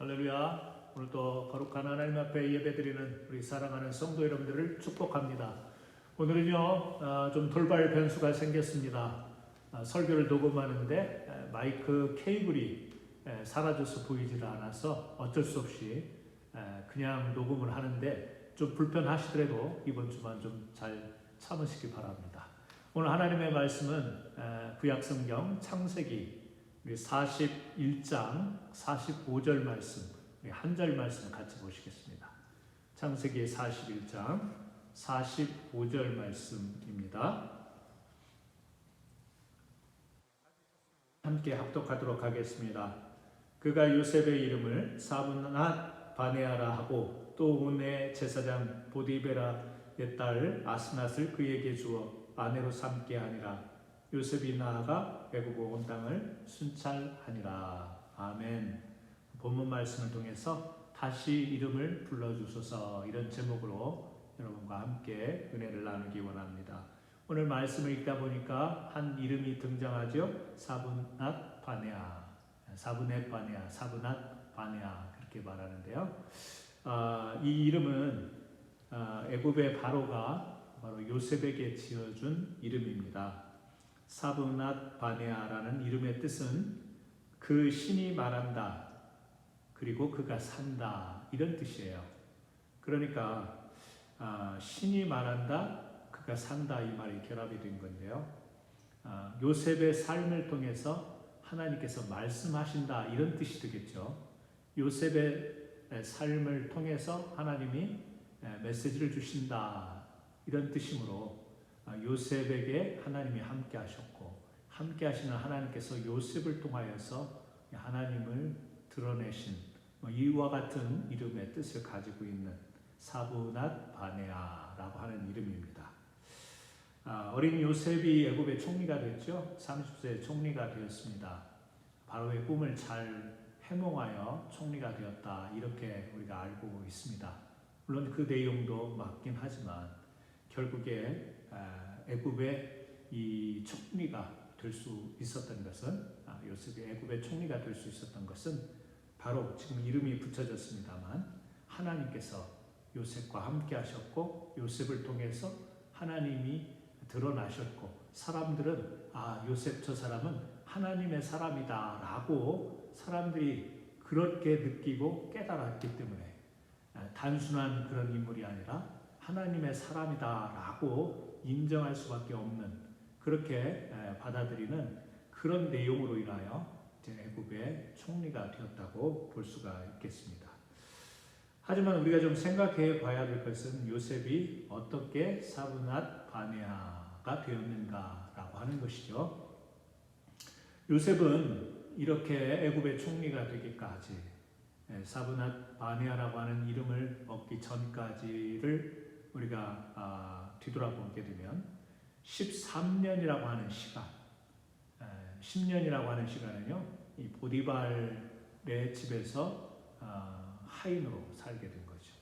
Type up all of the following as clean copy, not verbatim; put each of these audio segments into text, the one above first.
할렐루야. 오늘도 거룩한 하나님 앞에 예배드리는 우리 사랑하는 성도 여러분들을 축복합니다. 오늘은요 좀 돌발 변수가 생겼습니다. 설교를 녹음하는데 마이크 케이블이 사라져서 보이질 않아서 어쩔 수 없이 그냥 녹음을 하는데 좀 불편하시더라도 이번 주만 좀 잘 참으시기 바랍니다. 오늘 하나님의 말씀은 구약성경 창세기 41장 45절 말씀, 한 절 말씀 같이 보시겠습니다. 창세기 41장 45절 말씀입니다. 함께 합독하도록 하겠습니다. 그가 요셉의 이름을 사분낫 바네아라 하고 또 온의 제사장 보디베라의 딸 아스낫을 그에게 주어 아내로 삼게 하니라. 요셉이 나아가 애굽 온 땅을 순찰하니라. 아멘. 본문 말씀을 통해서 다시 이름을 불러주소서, 이런 제목으로 여러분과 함께 은혜를 나누기 원합니다. 오늘 말씀을 읽다 보니까 한 이름이 등장하죠. 사분낫 바네아, 사분낫 바네아, 사분낫 바네아 그렇게 말하는데요. 이 이름은 애굽의 바로가 바로 요셉에게 지어준 이름입니다. 사분낫 바네아라는 이름의 뜻은 그 신이 말한다, 그리고 그가 산다, 이런 뜻이에요. 그러니까 신이 말한다, 그가 산다, 이 말이 결합이 된 건데요. 요셉의 삶을 통해서 하나님께서 말씀하신다, 이런 뜻이 되겠죠. 요셉의 삶을 통해서 하나님이 메시지를 주신다, 이런 뜻이므로 요셉에게 하나님이 함께 하셨고, 함께 하시는 하나님께서 요셉을 통하여서 하나님을 드러내신 이와 같은 이름의 뜻을 가지고 있는 사분낫 바네아라고 하는 이름입니다. 어린 요셉이 애굽의 총리가 됐죠. 30세 총리가 되었습니다. 바로의 꿈을 잘 해몽하여 총리가 되었다, 이렇게 우리가 알고 있습니다. 물론 그 내용도 맞긴 하지만 결국에 애굽의 이 총리가 될 수 있었던 것은, 요셉이 애굽의 총리가 될 수 있었던 것은 바로 지금 이름이 붙여졌습니다만 하나님께서 요셉과 함께 하셨고, 요셉을 통해서 하나님이 드러나셨고, 사람들은 요셉 저 사람은 하나님의 사람이다 라고 사람들이 그렇게 느끼고 깨달았기 때문에 단순한 그런 인물이 아니라 하나님의 사람이다 라고 인정할 수밖에 없는, 그렇게 받아들이는 그런 내용으로 인하여 애굽의 총리가 되었다고 볼 수가 있겠습니다. 하지만 우리가 좀 생각해 봐야 될 것은 요셉이 어떻게 사분낫 바네아가 되었는가라고 하는 것이죠. 요셉은 이렇게 애굽의 총리가 되기까지, 사분낫 바네아라고 하는 이름을 얻기 전까지를 우리가 뒤돌아보게 되면 13년이라고 하는 시간, 10년이라고 하는 시간은요, 이 보디발의 집에서 하인으로 살게 된 거죠.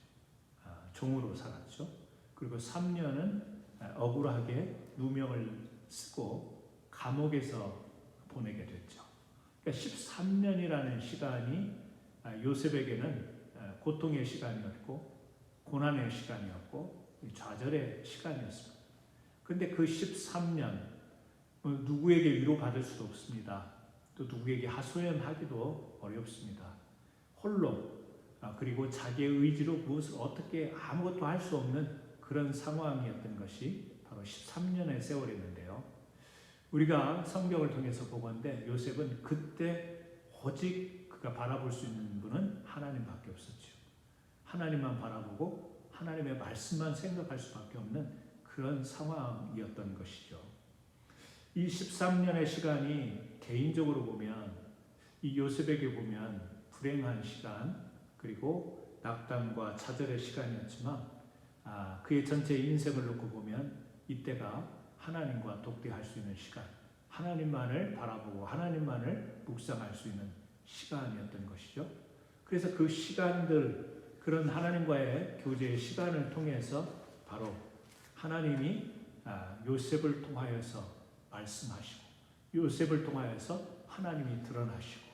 종으로 살았죠. 그리고 3년은 억울하게 누명을 쓰고 감옥에서 보내게 됐죠. 그러니까 13년이라는 시간이 요셉에게는 고통의 시간이었고, 고난의 시간이었고, 좌절의 시간이었습니다. 그런데 그 13년 누구에게 위로받을 수도 없습니다. 또 누구에게 하소연하기도 어렵습니다. 홀로, 그리고 자기의 의지로 무엇을 어떻게 아무것도 할 수 없는 그런 상황이었던 것이 바로 13년의 세월이었는데요. 우리가 성경을 통해서 보건대 요셉은 그때 오직 그가 바라볼 수 있는 분은 하나님밖에 없었죠. 하나님만 바라보고 하나님의 말씀만 생각할 수밖에 없는 그런 상황이었던 것이죠. 이 13년의 시간이 개인적으로 보면, 이 요셉에게 보면 불행한 시간, 그리고 낙담과 좌절의 시간이었지만, 그의 전체 인생을 놓고 보면 이때가 하나님과 독대할 수 있는 시간, 하나님만을 바라보고 하나님만을 묵상할 수 있는 시간이었던 것이죠. 그래서 그 시간들, 그런 하나님과의 교제의 시간을 통해서 바로 하나님이 요셉을 통하여서 말씀하시고, 요셉을 통하여서 하나님이 드러나시고,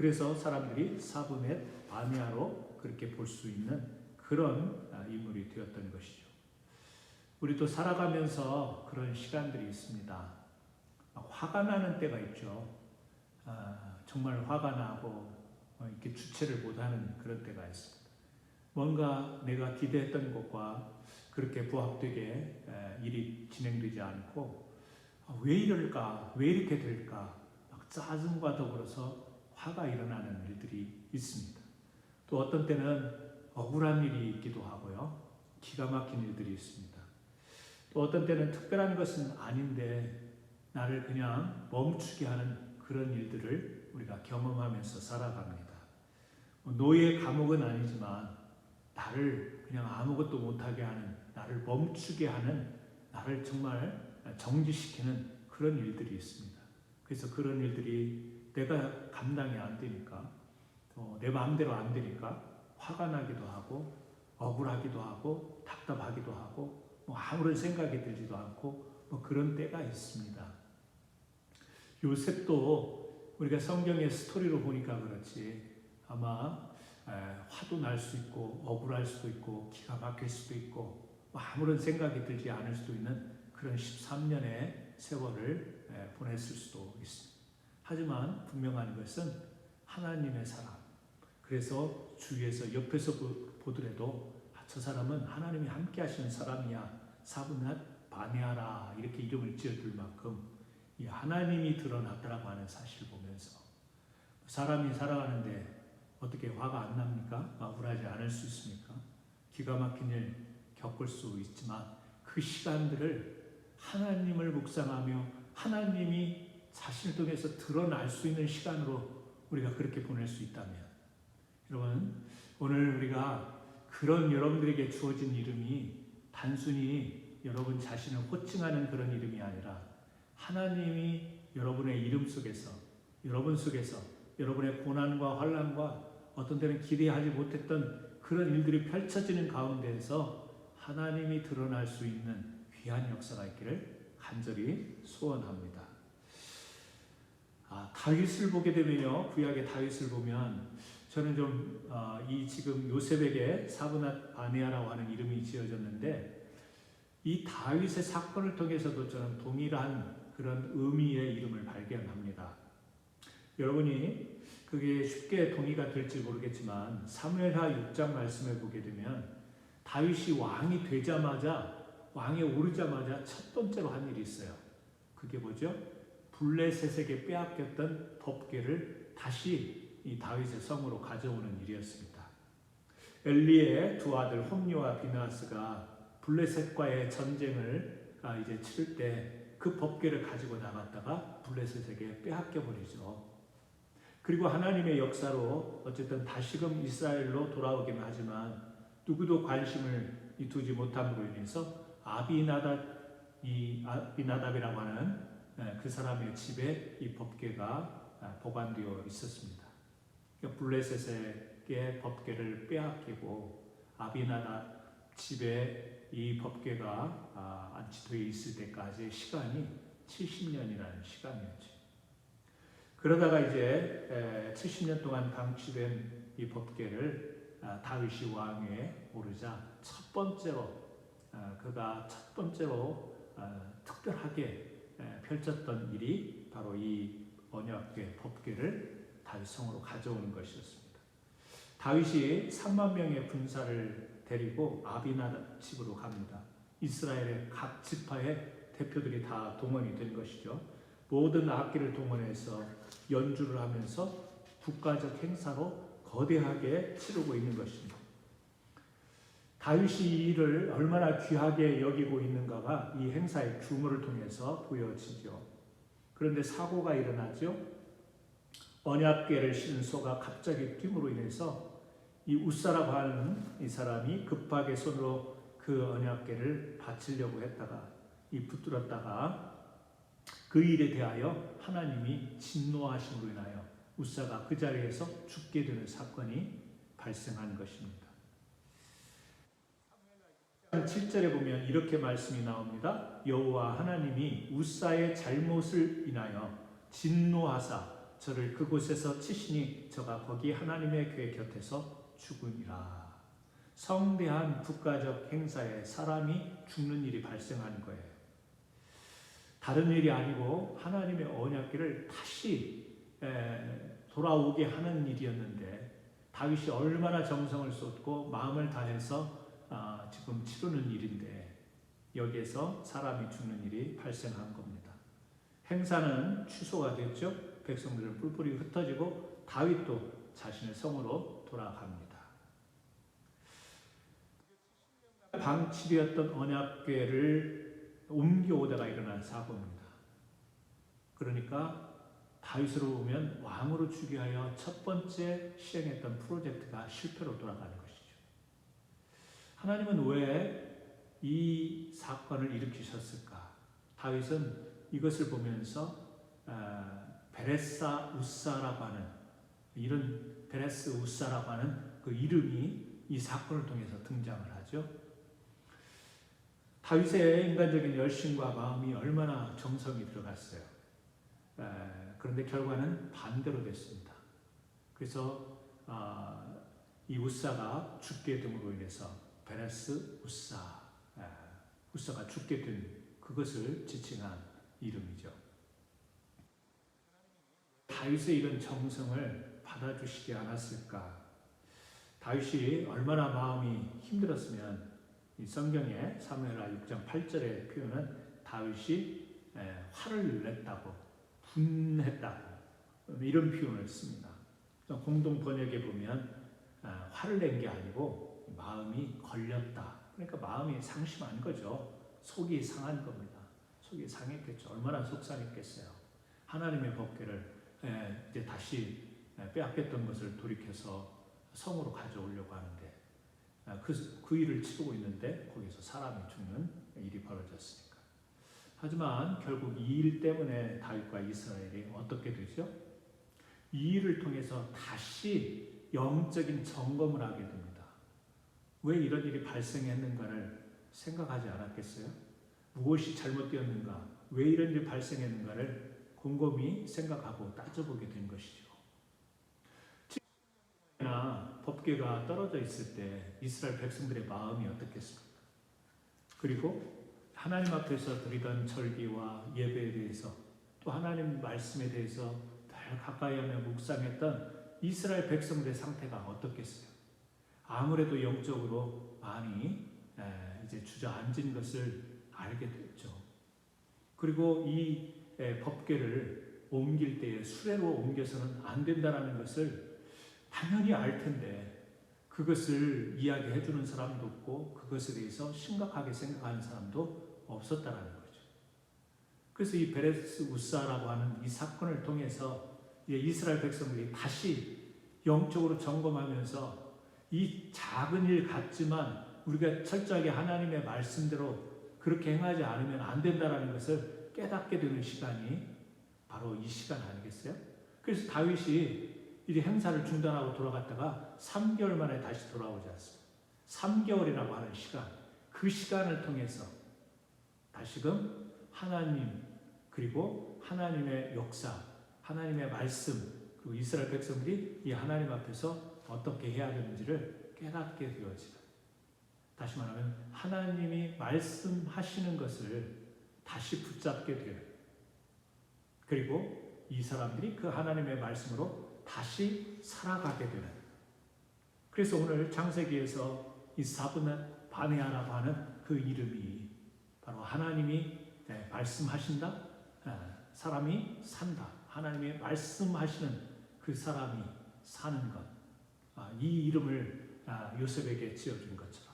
그래서 사람들이 사브넷 바네아로 그렇게 볼 수 있는 그런 인물이 되었던 것이죠. 우리도 살아가면서 그런 시간들이 있습니다. 화가 나는 때가 있죠. 정말 화가 나고 이렇게 주체를 못하는 그런 때가 있습니다. 뭔가 내가 기대했던 것과 그렇게 부합되게 일이 진행되지 않고 왜 이럴까? 왜 이렇게 될까? 막 짜증과 더불어서 화가 일어나는 일들이 있습니다. 또 어떤 때는 억울한 일이 있기도 하고요. 기가 막힌 일들이 있습니다. 또 어떤 때는 특별한 것은 아닌데 나를 그냥 멈추게 하는 그런 일들을 우리가 경험하면서 살아갑니다. 노예 감옥은 아니지만 나를 그냥 아무것도 못하게 하는, 나를 멈추게 하는, 나를 정말 정지시키는 그런 일들이 있습니다. 그래서 그런 일들이 내가 감당이 안 되니까, 내 마음대로 안 되니까 화가 나기도 하고 억울하기도 하고 답답하기도 하고 아무런 생각이 들지도 않고 그런 때가 있습니다. 요셉도 우리가 성경의 스토리로 보니까 그렇지 아마 화도 날 수 있고 억울할 수도 있고 기가 막힐 수도 있고 아무런 생각이 들지 않을 수도 있는 그런 13년의 세월을 보냈을 수도 있습니다. 하지만 분명한 것은 하나님의 사람. 그래서 주위에서 옆에서 보더라도 저 사람은 하나님이 함께 하시는 사람이야. 사브낫 바네아라 이렇게 이름을 지어줄 만큼 이 하나님이 드러났다라고 하는 사실을 보면서 사람이 살아가는데 어떻게 화가 안 납니까? 억울하지 않을 수 있습니까? 기가 막힌 일 겪을 수 있지만 그 시간들을 하나님을 묵상하며 하나님이 자신을 통해서 드러날 수 있는 시간으로 우리가 그렇게 보낼 수 있다면 여러분 오늘 우리가 그런 여러분들에게 주어진 이름이 단순히 여러분 자신을 호칭하는 그런 이름이 아니라 하나님이 여러분의 이름 속에서 여러분 속에서 여러분의 고난과 환난과 어떤 때는 기대하지 못했던 그런 일들이 펼쳐지는 가운데에서 하나님이 드러날 수 있는 귀한 역사가 있기를 간절히 소원합니다. 다윗을 보게 되면요, 구약의 다윗을 보면 저는 좀 이 지금 요셉에게 사브낫 바네아라고 하는 이름이 지어졌는데 이 다윗의 사건을 통해서도 저는 동일한 그런 의미의 이름을 발견합니다. 여러분이 그게 쉽게 동의가 될지 모르겠지만 사무엘하 6장 말씀을 보게 되면 다윗이 왕이 되자마자 왕에 오르자마자 첫 번째로 한 일이 있어요. 그게 뭐죠? 블레셋에게 빼앗겼던 법궤를 다시 이 다윗의 성으로 가져오는 일이었습니다. 엘리의 두 아들 홈리와 비나스가 블레셋과의 전쟁을 이제 치를 때 그 법궤를 가지고 나갔다가 블레셋에게 빼앗겨 버리죠. 그리고 하나님의 역사로 어쨌든 다시금 이스라엘로 돌아오긴 하지만 누구도 관심을 두지 못함으로 인해서 아비나답이라고 하는 그 사람의 집에 이 법궤가 보관되어 있었습니다. 그러니까 블레셋에게 법궤를 빼앗기고 아비나답 집에 이 법궤가 안치되어 있을 때까지의 시간이 70년이라는 시간이었죠. 그러다가 이제 70년 동안 방치된 이 법궤를 다윗이 왕위에 오르자 첫 번째로 특별하게 펼쳤던 일이 바로 이 언약궤 법궤를 다윗 성으로 가져오는 것이었습니다. 다윗이 3만 명의 군사를 데리고 아비나답 집으로 갑니다. 이스라엘의 각 지파의 대표들이 다 동원이 된 것이죠. 모든 악기를 동원해서 연주를 하면서 국가적 행사로 거대하게 치르고 있는 것입니다. 다윗이 이 일을 얼마나 귀하게 여기고 있는가가 이 행사의 규모를 통해서 보여지죠. 그런데 사고가 일어나죠. 언약궤를 싣는 소가 갑자기 튀므로 인해서 이 웃사라고 하는 이 사람이 급하게 손으로 그 언약궤를 받치려고 했다가 붙들었다가 그 일에 대하여 하나님이 진노하심으로 인하여 웃사가 그 자리에서 죽게 되는 사건이 발생한 것입니다. 7절에 보면 이렇게 말씀이 나옵니다. 여호와 하나님이 웃사의 잘못을 인하여 진노하사 저를 그곳에서 치시니 저가 거기 하나님의 교회 곁에서 죽으니라. 성대한 국가적 행사에 사람이 죽는 일이 발생하는 거예요. 다른 일이 아니고 하나님의 언약궤를 다시 돌아오게 하는 일이었는데 다윗이 얼마나 정성을 쏟고 마음을 다해서 지금 치르는 일인데 여기에서 사람이 죽는 일이 발생한 겁니다. 행사는 취소가 됐죠. 백성들은 뿔뿔이 흩어지고 다윗도 자신의 성으로 돌아갑니다. 방치되었던 언약궤를 옮겨오다가 일어난 사고입니다. 그러니까 다윗으로 보면 왕으로 주기 위하여 첫 번째 시행했던 프로젝트가 실패로 돌아가는 것이죠. 하나님은 왜 이 사건을 일으키셨을까? 다윗은 이것을 보면서 베레사 우사라고 하는 이런 베레스 우사라고 하는 그 이름이 이 사건을 통해서 등장을 하죠. 다윗의 인간적인 열심과 마음이 얼마나 정성이 들어갔어요. 그런데 결과는 반대로 됐습니다. 그래서 이 우사가 죽게 됨으로 인해서 베레스 우사가 죽게 된 그것을 지칭한 이름이죠. 다윗의 이런 정성을 받아주시지 않았을까? 다윗이 얼마나 마음이 힘들었으면 이 성경의 사무엘하 6장 8절의 표현은 다윗이 화를 냈다고 분했다고 이런 표현을 씁니다. 공동 번역에 보면 화를 낸 게 아니고 마음이 걸렸다. 그러니까 마음이 상심한 거죠. 속이 상한 겁니다. 속이 상했겠죠. 얼마나 속상했겠어요. 하나님의 법궤를 이제 다시 빼앗겼던 것을 돌이켜서 성으로 가져오려고 하는데 그 일을 치르고 있는데 거기서 사람이 죽는 일이 벌어졌으니까. 하지만 결국 이 일 때문에 다윗과 이스라엘이 어떻게 되죠? 이 일을 통해서 다시 영적인 점검을 하게 됩니다. 왜 이런 일이 발생했는가를 생각하지 않았겠어요? 무엇이 잘못되었는가? 왜 이런 일이 발생했는가를 곰곰이 생각하고 따져보게 된 것이죠. 법궤가 떨어져 있을 때 이스라엘 백성들의 마음이 어떻겠습니까? 그리고 하나님 앞에서 드리던 절기와 예배에 대해서 또 하나님 말씀에 대해서 늘 가까이 하며 묵상했던 이스라엘 백성들의 상태가 어떻겠어요? 아무래도 영적으로 많이 이제 주저앉은 것을 알게 됐죠. 그리고 이 법궤를 옮길 때에 수레로 옮겨서는 안 된다는 것을 당연히 알 텐데 그것을 이야기해 주는 사람도 없고 그것에 대해서 심각하게 생각하는 사람도 없었다는 거죠. 그래서 이 베레스 우사라고 하는 이 사건을 통해서 이스라엘 백성들이 다시 영적으로 점검하면서 이 작은 일 같지만 우리가 철저하게 하나님의 말씀대로 그렇게 행하지 않으면 안 된다는 것을 깨닫게 되는 시간이 바로 이 시간 아니겠어요? 그래서 다윗이 이 행사를 중단하고 돌아갔다가 3개월 만에 다시 돌아오지 않습니다. 3개월이라고 하는 시간, 그 시간을 통해서 다시금 하나님 그리고 하나님의 역사, 하나님의 말씀 그리고 이스라엘 백성들이 이 하나님 앞에서 어떻게 해야 되는지를 깨닫게 되어지는, 다시 말하면 하나님이 말씀하시는 것을 다시 붙잡게 되는, 그리고 이 사람들이 그 하나님의 말씀으로 다시 살아가게 되는. 그래서 오늘 창세기에서 이 사브나바네아라고 하는 그 이름이 바로 하나님이 말씀하신다, 사람이 산다. 하나님이 말씀하시는 그 사람이 사는 것. 이 이름을 요셉에게 지어준 것처럼.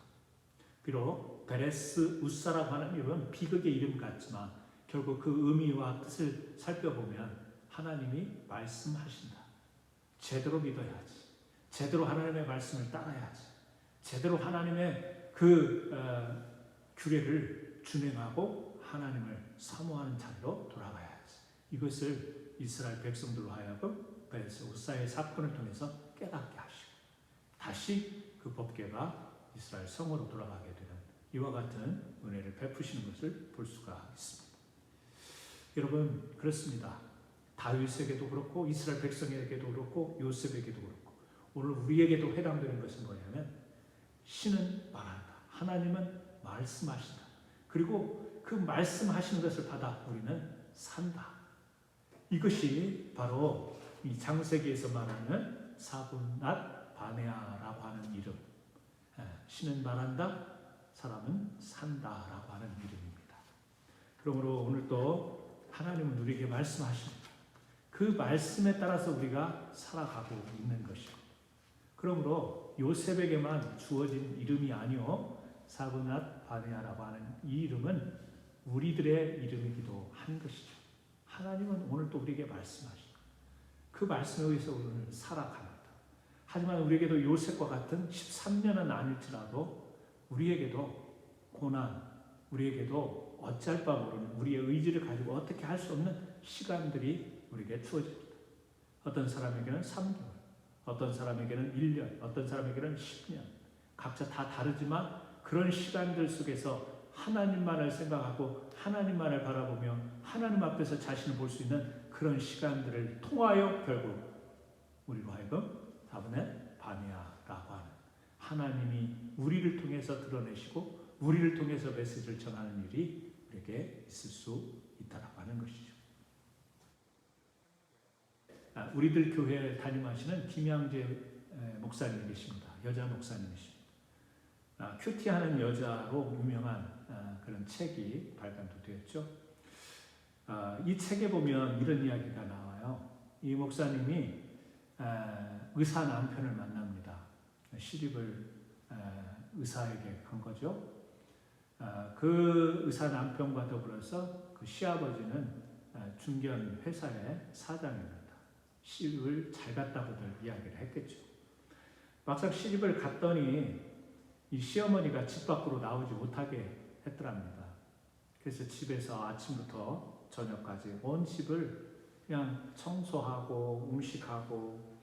비록 베레스 우사라고 하는 이름은 비극의 이름 같지만 결국 그 의미와 뜻을 살펴보면 하나님이 말씀하신다. 제대로 믿어야지. 제대로 하나님의 말씀을 따라야지. 제대로 하나님의 그 규례를 준행하고 하나님을 사모하는 자리로 돌아가야지. 이것을 이스라엘 백성들로 하여금 베레스 우사의 사건을 통해서 깨닫게 하시고 다시 그 법궤가 이스라엘 성으로 돌아가게 되는 이와 같은 은혜를 베푸시는 것을 볼 수가 있습니다. 여러분, 그렇습니다. 다윗에게도 그렇고 이스라엘 백성에게도 그렇고 요셉에게도 그렇고 오늘 우리에게도 해당되는 것은 뭐냐면 신은 말한다. 하나님은 말씀하신다. 그리고 그 말씀하시는 것을 받아 우리는 산다. 이것이 바로 이 창세기에서 말하는 사분낫 바네아라고 하는 이름. 신은 말한다, 사람은 산다라고 하는 이름입니다. 그러므로 오늘 또 하나님은 우리에게 말씀하십니다. 그 말씀에 따라서 우리가 살아가고 있는 것이고, 그러므로 요셉에게만 주어진 이름이 아니요 사분낫 바네아라고 하는 이 이름은 우리들의 이름이기도 한 것이죠. 하나님은 오늘 또 우리에게 말씀하시고 그 말씀에 의해서 우리는 살아갑니다. 하지만 우리에게도 요셉과 같은 13년은 아닐지라도 우리에게도 고난, 우리에게도 어찌할 바 모르는 우리의 의지를 가지고 어떻게 할 수 없는 시간들이 우리에게 주어집니다. 어떤 사람에게는 3개월, 어떤 사람에게는 1년, 어떤 사람에게는 10년, 각자 다 다르지만 그런 시간들 속에서 하나님만을 생각하고 하나님만을 바라보며 하나님 앞에서 자신을 볼 수 있는 그런 시간들을 통하여 결국 우리로 하여금 사분낫 바네아라고 하는 하나님이 우리를 통해서 드러내시고 우리를 통해서 메시지를 전하는 일이 우리에게 있을 수 있다라고 하는 것이죠. 우리들 교회에 담임하시는 김양재 목사님이 계십니다. 여자 목사님이십니다. 큐티하는 여자로 유명한 그런 책이 발간도 되었죠. 이 책에 보면 이런 이야기가 나와요. 이 목사님이 의사 남편을 만납니다. 시집을 의사에게 간 거죠. 그 의사 남편과 더불어서 그 시아버지는 중견 회사의 사장입니다. 시집을 잘 갔다고들 이야기를 했겠죠. 막상 시집을 갔더니 이 시어머니가 집 밖으로 나오지 못하게 했더랍니다. 그래서 집에서 아침부터 저녁까지 온 집을 그냥 청소하고 음식하고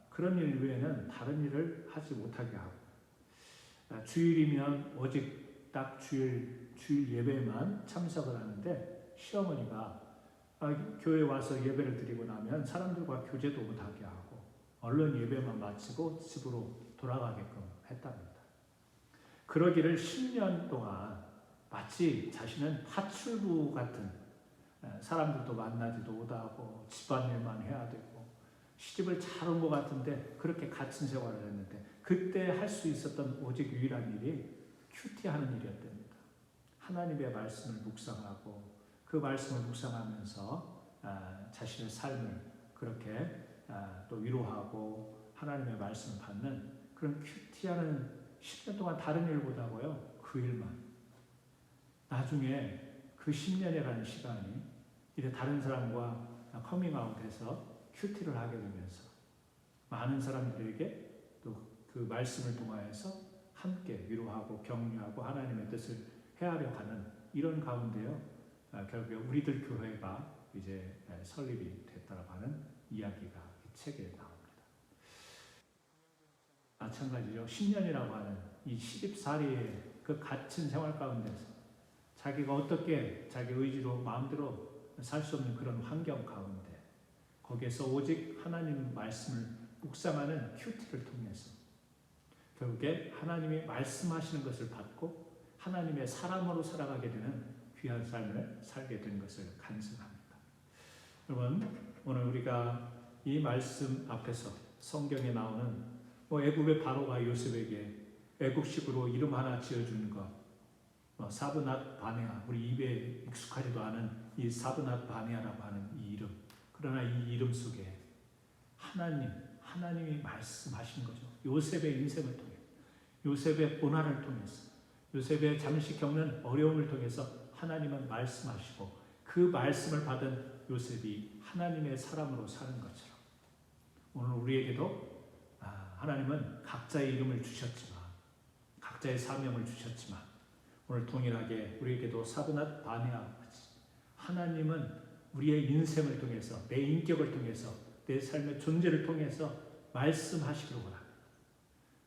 그런 일 외에는 다른 일을 하지 못하게 하고 주일이면 오직 딱 주일 예배만 참석을 하는데 시어머니가 교회에 와서 예배를 드리고 나면 사람들과 교제도 못하게 하고 얼른 예배만 마치고 집으로 돌아가게끔 했답니다. 그러기를 10년 동안 마치 자신은 파출부 같은 사람들도 만나지도 못하고 집안일만 해야 되고 시집을 잘 온 것 같은데 그렇게 갇힌 생활을 했는데 그때 할 수 있었던 오직 유일한 일이 큐티하는 일이었답니다. 하나님의 말씀을 묵상하고 그 말씀을 묵상하면서 자신의 삶을 그렇게 또 위로하고 하나님의 말씀을 받는 그런 큐티하는 10년 동안 다른 일 보다고요. 그 일만. 나중에 그 10년이라는 시간이 이제 다른 사람과 커밍아웃해서 큐티를 하게 되면서 많은 사람들에게 또 그 말씀을 통하여서 함께 위로하고 격려하고 하나님의 뜻을 헤아려 가는 이런 가운데요. 결국에 우리들 교회가 이제 설립이 됐다고 하는 이야기가 이 책에 나옵니다. 마찬가지로 10년이라고 하는 이 시집살이의 그 갇힌 생활 가운데서 자기가 어떻게 자기 의지로 마음대로 살 수 없는 그런 환경 가운데 거기에서 오직 하나님 말씀을 묵상하는 큐티를 통해서 결국에 하나님이 말씀하시는 것을 받고 하나님의 사람으로 살아가게 되는 귀한 삶을 살게 된 것을 간증합니다. 여러분, 오늘 우리가 이 말씀 앞에서 성경에 나오는 애굽의 바로가 요셉에게 애굽식으로 이름 하나 지어주는 것, 사브낫 바네아, 우리 입에 익숙하지도 않은 이 사브낫 바네아라고 하는 이 이름. 그러나 이 이름 속에 하나님이 말씀하신 거죠. 요셉의 인생을 통해, 요셉의 고난을 통해서, 요셉의 잠시 겪는 어려움을 통해서 하나님은 말씀하시고 그 말씀을 받은 요셉이 하나님의 사람으로 사는 것처럼 오늘 우리에게도 하나님은 각자의 이름을 주셨지만 각자의 사명을 주셨지만 오늘 동일하게 우리에게도 사브낫 바네아 같이 하나님은 우리의 인생을 통해서 내 인격을 통해서 내 삶의 존재를 통해서 말씀하시기로 원합니다.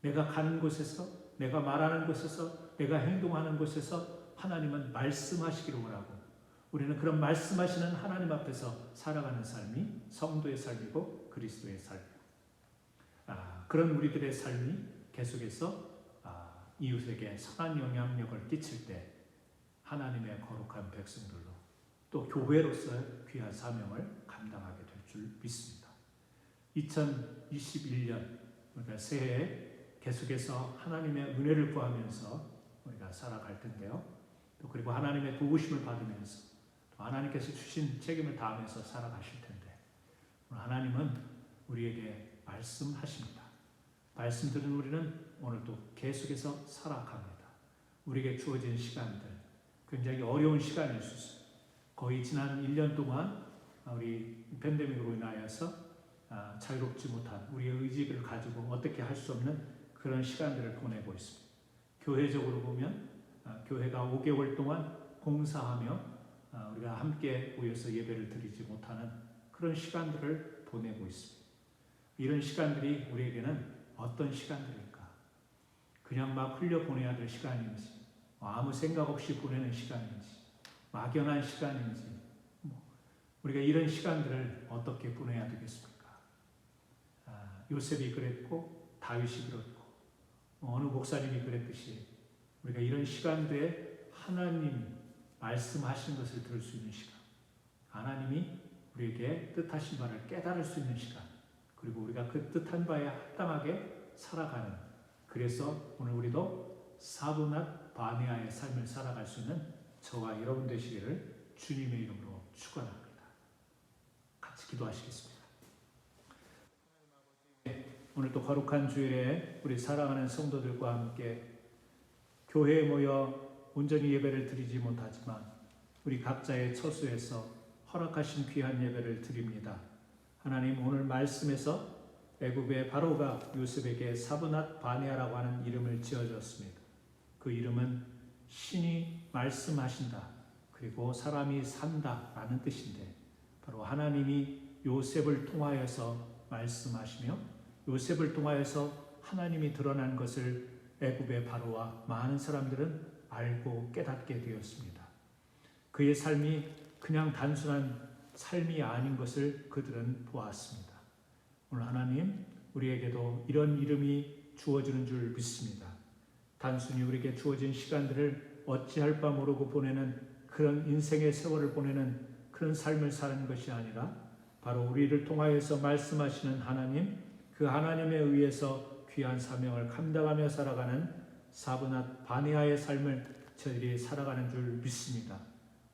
내가 가는 곳에서 내가 말하는 곳에서 내가 행동하는 곳에서 하나님은 말씀하시기로 원하고 우리는 그런 말씀하시는 하나님 앞에서 살아가는 삶이 성도의 삶이고 그리스도의 삶이고, 그런 우리들의 삶이 계속해서 이웃에게 선한 영향력을 끼칠 때 하나님의 거룩한 백성들로 또 교회로서의 귀한 사명을 감당하게 될 줄 믿습니다. 2021년 우리가 새해에 계속해서 하나님의 은혜를 구하면서 우리가 살아갈 텐데요. 또 그리고 하나님의 도우심을 받으면서 또 하나님께서 주신 책임을 다하면서 살아가실 텐데, 오늘 하나님은 우리에게 말씀하십니다. 말씀 들은 우리는 오늘도 계속해서 살아갑니다. 우리에게 주어진 시간들, 굉장히 어려운 시간일 수 있어요. 거의 지난 1년 동안 우리 팬데믹으로 인하여서 자유롭지 못한 우리의 의지를 가지고 어떻게 할 수 없는 그런 시간들을 보내고 있습니다. 교회적으로 보면 교회가 5개월 동안 공사하며 우리가 함께 모여서 예배를 드리지 못하는 그런 시간들을 보내고 있습니다. 이런 시간들이 우리에게는 어떤 시간들일까? 그냥 막 흘려보내야 될 시간인지, 아무 생각 없이 보내는 시간인지, 막연한 시간인지, 우리가 이런 시간들을 어떻게 보내야 되겠습니까? 요셉이 그랬고 다윗이 그랬고 어느 목사님이 그랬듯이 우리가 이런 시간대에 하나님이 말씀하시는 것을 들을 수 있는 시간, 하나님이 우리에게 뜻하신 바를 깨달을 수 있는 시간, 그리고 우리가 그 뜻한 바에 합당하게 살아가는, 그래서 오늘 우리도 사분한 바네아의 삶을 살아갈 수 있는 저와 여러분 되시기를 주님의 이름으로 축원합니다. 같이 기도하시겠습니다. 오늘 또 거룩한 주일에 우리 사랑하는 성도들과 함께 교회에 모여 온전히 예배를 드리지 못하지만 우리 각자의 처소에서 허락하신 귀한 예배를 드립니다. 하나님, 오늘 말씀에서 애굽의 바로가 요셉에게 사브낫 바네아라고 하는 이름을 지어줬습니다. 그 이름은 신이 말씀하신다, 그리고 사람이 산다라는 뜻인데, 바로 하나님이 요셉을 통하여서 말씀하시며 요셉을 통하여서 하나님이 드러난 것을 애굽의 바로와 많은 사람들은 알고 깨닫게 되었습니다. 그의 삶이 그냥 단순한 삶이 아닌 것을 그들은 보았습니다. 오늘 하나님, 우리에게도 이런 이름이 주어지는 줄 믿습니다. 단순히 우리에게 주어진 시간들을 어찌할 바 모르고 보내는 그런 인생의 세월을 보내는 그런 삶을 사는 것이 아니라 바로 우리를 통하여서 말씀하시는 하나님, 그 하나님에 의해서 귀한 사명을 감당하며 살아가는 사브낫 바네아의 삶을 저희들이 살아가는 줄 믿습니다.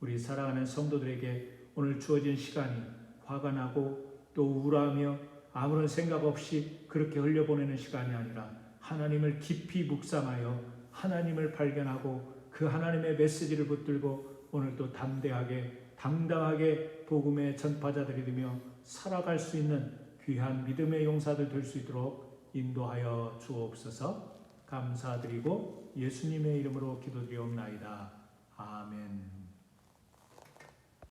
우리 사랑하는 성도들에게 오늘 주어진 시간이 화가 나고 또 우울하며 아무런 생각 없이 그렇게 흘려보내는 시간이 아니라 하나님을 깊이 묵상하여 하나님을 발견하고 그 하나님의 메시지를 붙들고 오늘도 담대하게 당당하게 복음의 전파자들이 되며 살아갈 수 있는 귀한 믿음의 용사들 될 수 있도록 인도하여 주옵소서. 감사드리고 예수님의 이름으로 기도드리옵나이다. 아멘.